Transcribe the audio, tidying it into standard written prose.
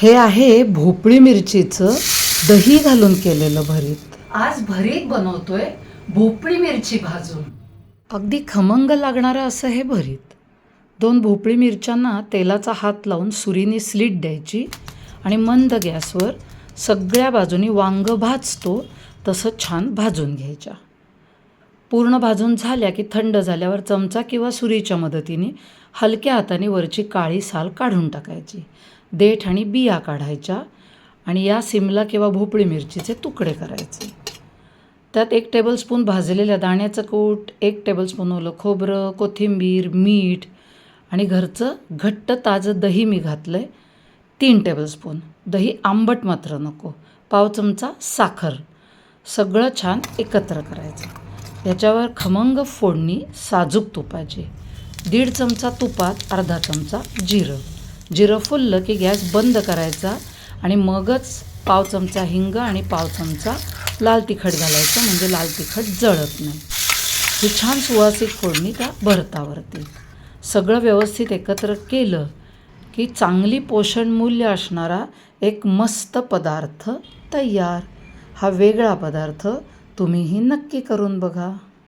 हे आहे भोपळी मिरचीचं दही घालून केलेलं भरीत। आज भरीत बनवतोय भोपळी मिरची भाजून। अगदी खमंग लागणारं असं हे भरीत। 2 भोपळी मिरच्यांना तेलाचा हात लावून सुरीने स्लिट द्यायची आणि मंद गॅसवर सगळ्या बाजूनी वांग भाजतो तसं छान भाजून घ्यायच्या। पूर्ण भाजून झाल्या की थंड झाल्यावर चमचा किंवा सुरीच्या मदतीने हलक्या हाताने वरची काळी साल काढून टाकायची। देठ आणि बिया काढायच्या आणि या सिमला किंवा भोपळी मिरचीचे तुकडे करायचे। त्यात 1 टेबलस्पून भाजलेल्या दाण्याचं कूट, 1 टेबलस्पून ओलं खोबरं, कोथिंबीर, मीठ आणि घरचं घट्ट ताजं दही मी घातलं आहे 3 टेबलस्पून। दही आंबट मात्र नको। पाव चमचा साखर, सगळं छान एकत्र करायचं। याच्यावर खमंग फोडणी साजूक तुपाची। 1.5 चमचा तुपात अर्धा चमचा जिरं। जिरं फुललं की गॅस बंद करायचा आणि मगच पाव चमचा हिंग आणि पाव चमचा लाल तिखट घालायचं, म्हणजे लाल तिखट जळत नाही। ही छान सुवासिक फोडणी त्या भरतावरती सगळं व्यवस्थित एकत्र केलं की चांगली पोषण मूल्य असणारा एक मस्त पदार्थ तयार। हा वेगळा पदार्थ तुम्हीही नक्की करून बघा।